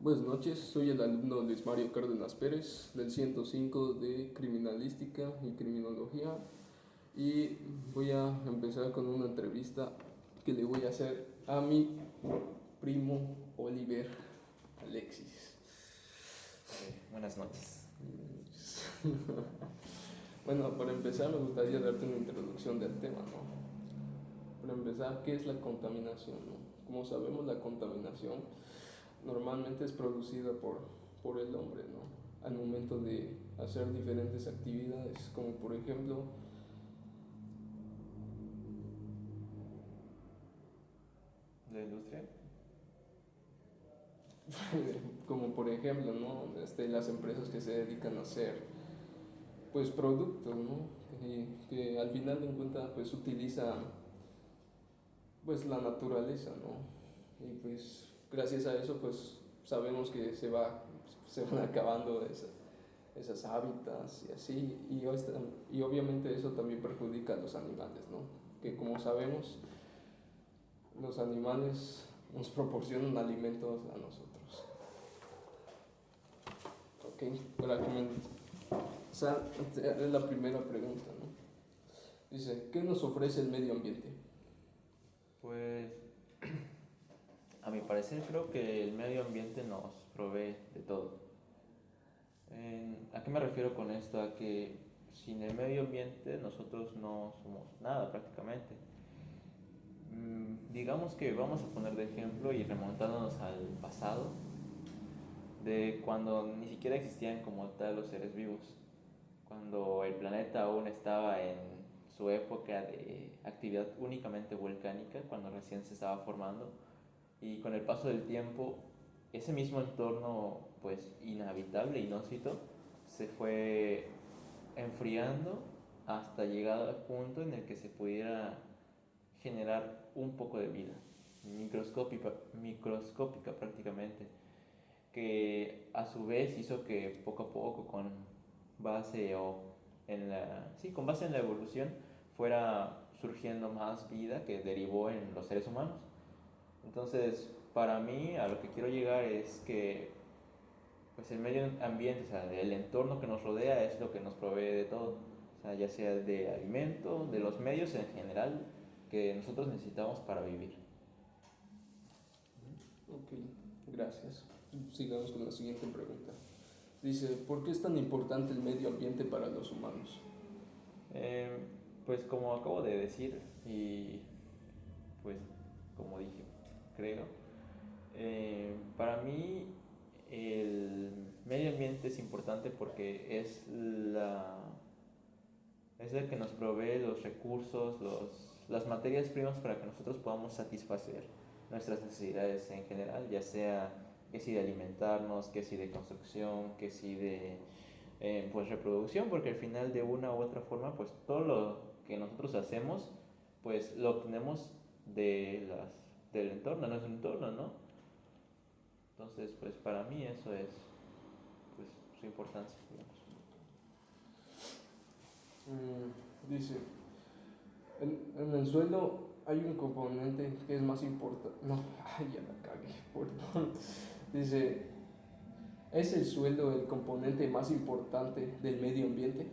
Buenas noches, soy el alumno Luis Mario Cárdenas Pérez del 105 de Criminalística y Criminología y voy a empezar con una entrevista que le voy a hacer a mi primo Oliver Alexis. Buenas noches. Bueno, para empezar me gustaría darte una introducción del tema, ¿no? Para empezar, ¿qué es la contaminación, no? Como sabemos, la contaminación normalmente es producida por el hombre, ¿no? Al momento de hacer diferentes actividades, como por ejemplo, ¿De la industria? ¿no? Las empresas que se dedican a hacer, pues, productos, ¿no? Que al final de cuentas, pues, utilizan, pues, la naturaleza, ¿no? Y pues, gracias a eso, pues, sabemos que se van acabando esas hábitats y así, y obviamente eso también perjudica a los animales, ¿no? Que como sabemos, los animales nos proporcionan alimentos a nosotros. Ok, para comenzar, es la primera pregunta, ¿no? Dice, ¿qué nos ofrece el medio ambiente? Pues, a mi parecer creo que el medio ambiente nos provee de todo. ¿A qué me refiero con esto? A que sin el medio ambiente nosotros no somos nada prácticamente. Digamos que vamos a poner de ejemplo y remontándonos al pasado, de cuando ni siquiera existían como tal los seres vivos, cuando el planeta aún estaba en su época de actividad únicamente volcánica, cuando recién se estaba formando, y con el paso del tiempo ese mismo entorno pues inhabitable, inhóspito, se fue enfriando hasta llegar al punto en el que se pudiera generar un poco de vida microscópica prácticamente, que a su vez hizo que poco a poco con base en la evolución fuera surgiendo más vida que derivó en los seres humanos. Entonces, para mí, a lo que quiero llegar es que pues el medio ambiente, o sea, el entorno que nos rodea es lo que nos provee de todo, o sea, ya sea de alimento, de los medios en general que nosotros necesitamos para vivir. Ok, gracias. Sigamos con la siguiente pregunta. Dice, ¿por qué es tan importante el medio ambiente para los humanos? Eh, pues como acabo de decir y pues como dije, creo, para mí el medio ambiente es importante porque es el que nos provee los recursos, las materias primas para que nosotros podamos satisfacer nuestras necesidades en general, ya sea que si de alimentarnos, que si de construcción, que si de pues reproducción, porque al final de una u otra forma pues todo lo que nosotros hacemos pues lo obtenemos del entorno, de nuestro entorno, ¿no? Entonces pues para mí eso es pues su importancia, digamos. Dice, en el suelo hay un componente que es más importante. No, ay, ya la cagué, perdón. Dice, ¿es el suelo el componente más importante del medio ambiente?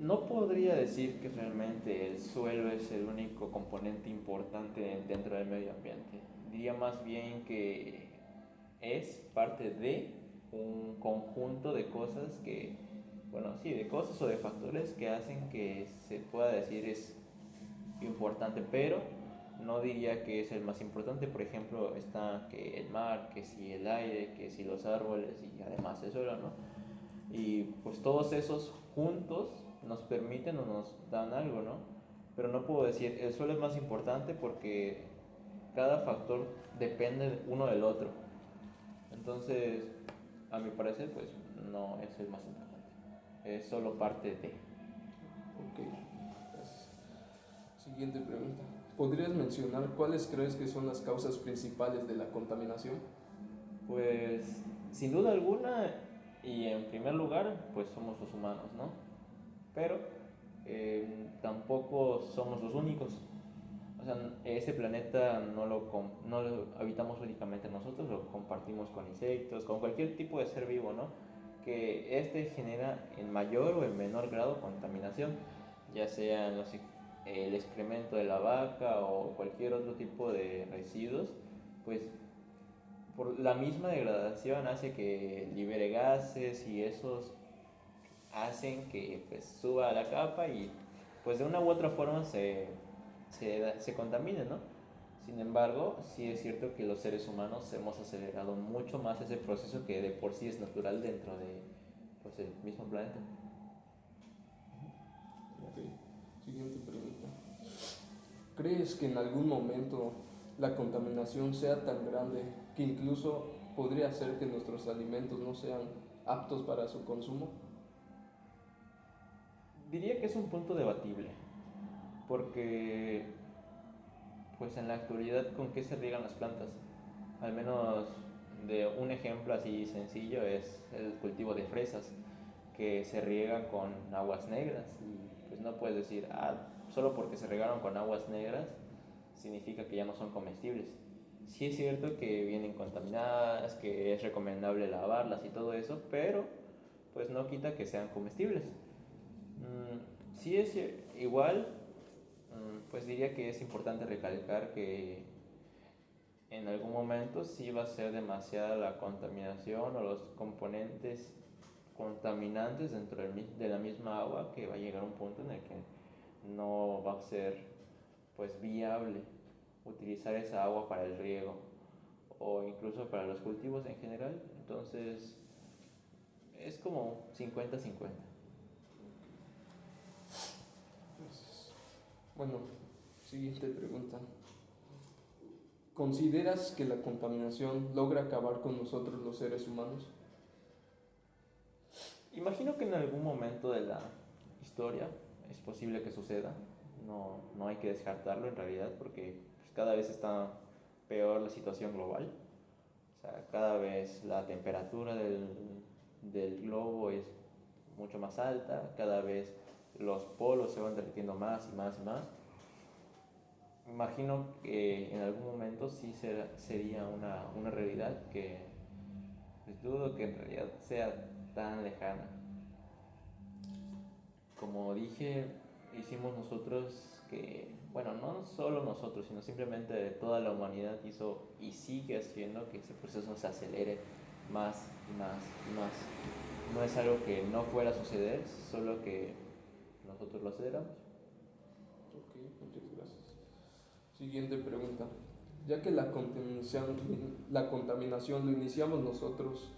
No podría decir que realmente el suelo es el único componente importante dentro del medio ambiente. Diría más bien que es parte de un conjunto de cosas que, bueno, sí, de cosas o de factores que hacen que se pueda decir es importante, pero no diría que es el más importante. Por ejemplo, está que el mar, que si el aire, que si los árboles y además el suelo, ¿no? Y pues todos esos juntos nos permiten o nos dan algo, ¿no? Pero no puedo decir el suelo es más importante porque cada factor depende uno del otro. Entonces, a mi parecer, pues no es el más importante. Es solo parte de. Ok, gracias. Siguiente pregunta. ¿Podrías mencionar cuáles crees que son las causas principales de la contaminación? Pues sin duda alguna y en primer lugar, pues somos los humanos, ¿no? Pero tampoco somos los únicos. O sea, ese planeta no lo habitamos únicamente nosotros, lo compartimos con insectos, con cualquier tipo de ser vivo, ¿no? Que este genera en mayor o en menor grado contaminación, ya sea el excremento de la vaca o cualquier otro tipo de residuos, pues por la misma degradación hace que libere gases y esos hacen que pues suba a la capa y pues de una u otra forma se contamine, ¿no? Sin embargo, sí es cierto que los seres humanos hemos acelerado mucho más ese proceso que de por sí es natural dentro de pues, el mismo planeta. Ok, siguiente pregunta. ¿Crees que en algún momento la contaminación sea tan grande que incluso podría hacer que nuestros alimentos no sean aptos para su consumo? Diría que es un punto debatible, porque pues en la actualidad con qué se riegan las plantas. Al menos de un ejemplo así sencillo es el cultivo de fresas, que se riegan con aguas negras y pues no puedes decir, solo porque se regaron con aguas negras significa que ya no son comestibles. Sí es cierto que vienen contaminadas, que es recomendable lavarlas y todo eso, pero pues no quita que sean comestibles. Sí es igual, pues diría que es importante recalcar que en algún momento sí va a ser demasiada la contaminación o los componentes contaminantes dentro de la misma agua, que va a llegar un punto en el que no va a ser pues viable utilizar esa agua para el riego o incluso para los cultivos en general. Entonces es como 50-50. Pues, bueno, siguiente pregunta. ¿Consideras que la contaminación logra acabar con nosotros los seres humanos? Imagino que en algún momento de la historia es posible que suceda. No hay que descartarlo en realidad porque pues, cada vez está peor la situación global. O sea, cada vez la temperatura del globo es mucho más alta, cada vez los polos se van derritiendo más y más y más. Imagino que en algún momento sí sería una realidad que pues, dudo que en realidad sea tan lejana. Como dije, hicimos nosotros que, bueno, no solo nosotros, sino simplemente toda la humanidad hizo y sigue haciendo que ese proceso se acelere más y más y más. No es algo que no fuera a suceder, solo que nosotros lo aceleramos. Ok, muchas gracias. Siguiente pregunta. Ya que la contaminación lo iniciamos nosotros,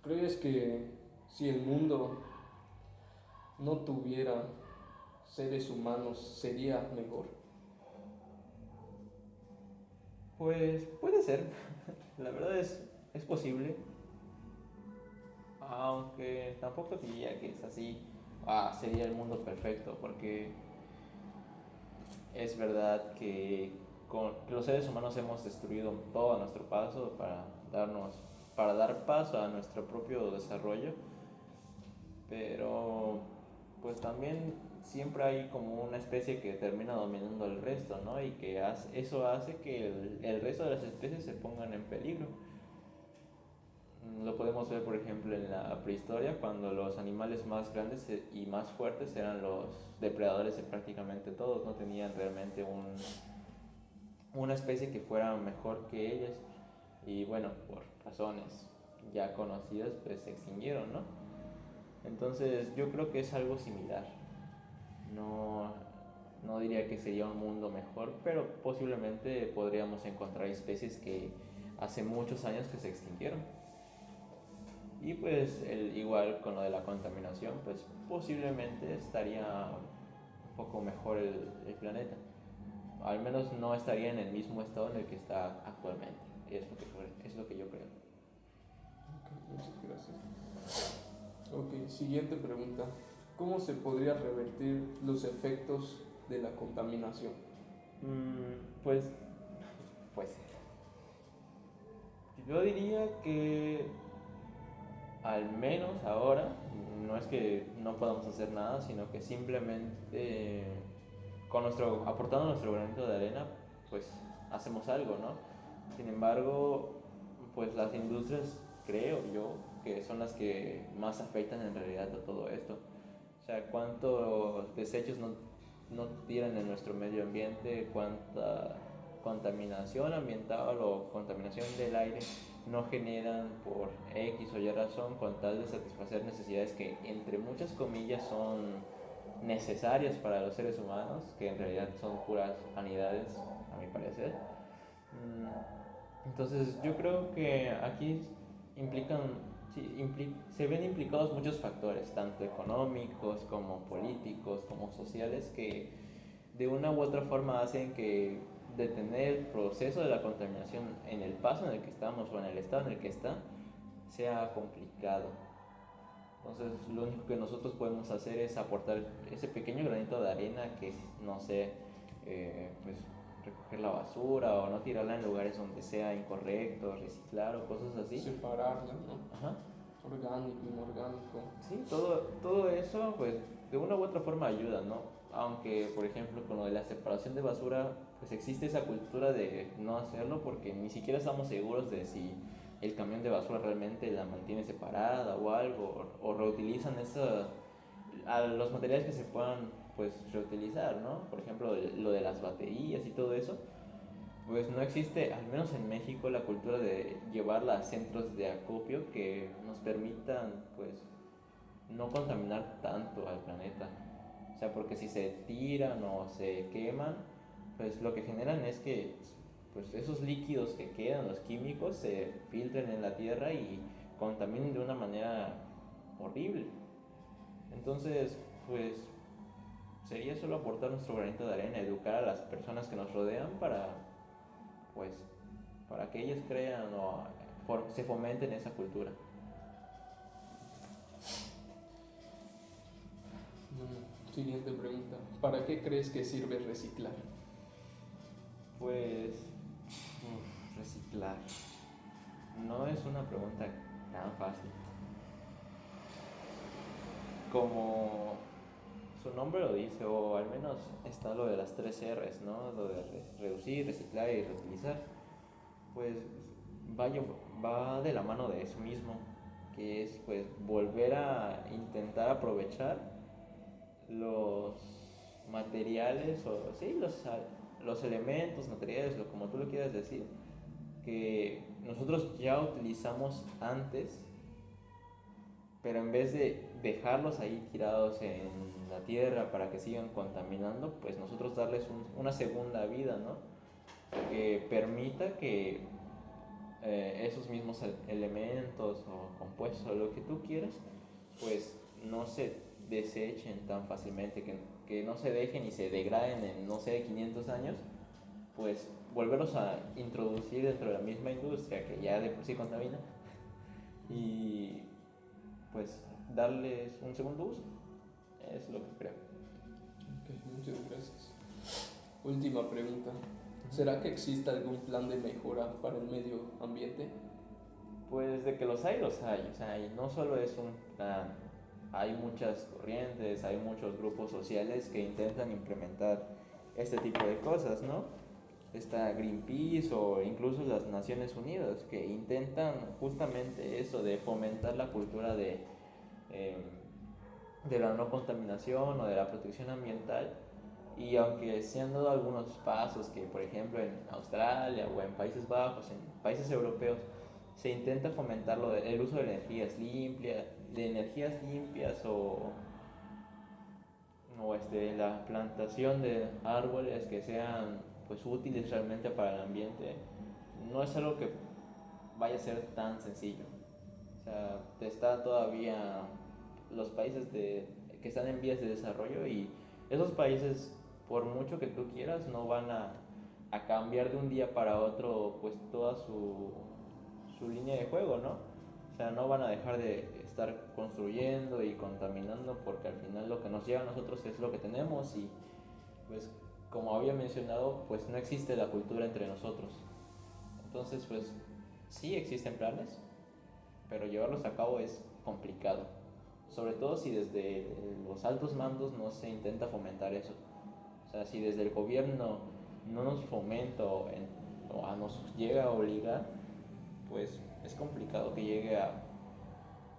¿crees que si el mundo no tuviera seres humanos sería mejor? Pues puede ser, la verdad es posible, aunque tampoco diría que es así, sería el mundo perfecto, porque es verdad que los seres humanos hemos destruido todo a nuestro paso para dar paso a nuestro propio desarrollo, pero pues también siempre hay como una especie que termina dominando el resto, ¿no? Y que eso hace que el resto de las especies se pongan en peligro. Lo podemos ver, por ejemplo, en la prehistoria, cuando los animales más grandes y más fuertes eran los depredadores de prácticamente todos, no tenían realmente una especie que fuera mejor que ellas. Y bueno, por razones ya conocidas, pues se extinguieron, ¿no? Entonces yo creo que es algo similar. No, no diría que sería un mundo mejor, pero posiblemente podríamos encontrar especies que hace muchos años que se extinguieron. Y pues igual con lo de la contaminación, pues posiblemente estaría un poco mejor el planeta. Al menos no estaría en el mismo estado en el que está actualmente. Es lo que yo creo. Ok, muchas gracias. Ok, siguiente pregunta. ¿Cómo se podría revertir los efectos de la contaminación? Pues, pues yo diría que al menos ahora, no es que no podamos hacer nada, sino que simplemente aportando nuestro granito de arena, pues hacemos algo, ¿no? Sin embargo, pues las industrias, creo yo, que son las que más afectan en realidad a todo esto. O sea, cuántos desechos no tiran en nuestro medio ambiente, cuánta contaminación ambiental o contaminación del aire no generan por X o Y razón con tal de satisfacer necesidades que entre muchas comillas son necesarias para los seres humanos, que en realidad son puras vanidades, a mi parecer. Entonces yo creo que aquí implican, se ven implicados muchos factores, tanto económicos como políticos, como sociales, que de una u otra forma hacen que detener el proceso de la contaminación en el paso en el que estamos o en el estado en el que está sea complicado. Entonces lo único que nosotros podemos hacer es aportar ese pequeño granito de arena que, no sé, pues recoger la basura o no tirarla en lugares donde sea incorrecto, reciclar o cosas así. Separarla, ¿no? Ajá. Orgánico, inorgánico. Sí, todo eso pues de una u otra forma ayuda, ¿no? Aunque por ejemplo con lo de la separación de basura pues existe esa cultura de no hacerlo porque ni siquiera estamos seguros de si el camión de basura realmente la mantiene separada o algo, o reutilizan los materiales que se puedan pues reutilizar, ¿no? Por ejemplo, lo de las baterías y todo eso, pues no existe, al menos en México, la cultura de llevarla a centros de acopio que nos permitan pues no contaminar tanto al planeta. O sea, porque si se tiran o se queman, pues lo que generan es que pues esos líquidos que quedan, los químicos, se filtren en la tierra y contaminen de una manera horrible. Entonces, pues sería solo aportar nuestro granito de arena, educar a las personas que nos rodean pues, para que ellas crean o se fomenten esa cultura. Siguiente pregunta. ¿Para qué crees que sirve reciclar? Pues, reciclar. No es una pregunta tan fácil. Como su nombre lo dice, o al menos está lo de las 3 R's, ¿no? Lo de reducir, reciclar y reutilizar. Pues va de la mano de eso mismo, que es pues volver a intentar aprovechar los materiales, o sí, los elementos, materiales, como tú lo quieras decir, que nosotros ya utilizamos antes, pero en vez de dejarlos ahí tirados en la tierra para que sigan contaminando, pues nosotros darles una segunda vida, ¿no? Que permita que esos mismos elementos o compuestos o lo que tú quieras, pues no se desechen tan fácilmente, que no se dejen y se degraden en, no sé, 500 años, pues volverlos a introducir dentro de la misma industria que ya de por sí contamina y pues darles un segundo uso. Es lo que creo. Ok, muchas gracias. Última pregunta. ¿Será que existe algún plan de mejora para el medio ambiente? Pues de que los hay, los hay. O sea, y no solo es un plan. Hay muchas corrientes, hay muchos grupos sociales que intentan implementar este tipo de cosas, ¿no? Está Greenpeace o incluso las Naciones Unidas que intentan justamente eso de fomentar la cultura de la no contaminación o de la protección ambiental. Y aunque se han dado algunos pasos que, por ejemplo, en Australia o en Países Bajos, en países europeos, se intenta fomentar el uso de energías limpias o la plantación de árboles que sean pues útiles realmente para el ambiente, no es algo que vaya a ser tan sencillo. O sea, está todavía los países que están en vías de desarrollo, y esos países, por mucho que tú quieras, no van a cambiar de un día para otro pues toda su línea de juego, ¿no? O sea, no van a dejar de estar construyendo y contaminando porque al final lo que nos lleva a nosotros es lo que tenemos, y pues como había mencionado, pues no existe la cultura entre nosotros. Entonces pues sí existen planes, pero llevarlos a cabo es complicado, sobre todo si desde los altos mandos no se intenta fomentar eso. O sea, si desde el gobierno no nos fomenta o nos llega a obligar, pues es complicado que llegue a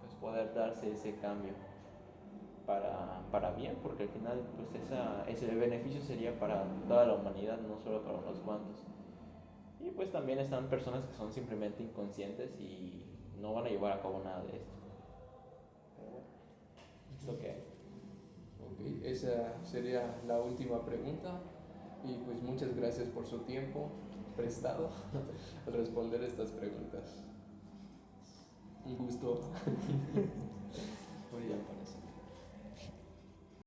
pues, poder darse ese cambio para bien, porque al final pues el beneficio sería para toda la humanidad, no solo para unos cuantos. Y pues también están personas que son simplemente inconscientes y no van a llevar a cabo nada de esto. Pero bueno, es lo que hay. Ok, esa sería la última pregunta y pues muchas gracias por su tiempo prestado al responder estas preguntas. Un gusto. Muy bien, parece.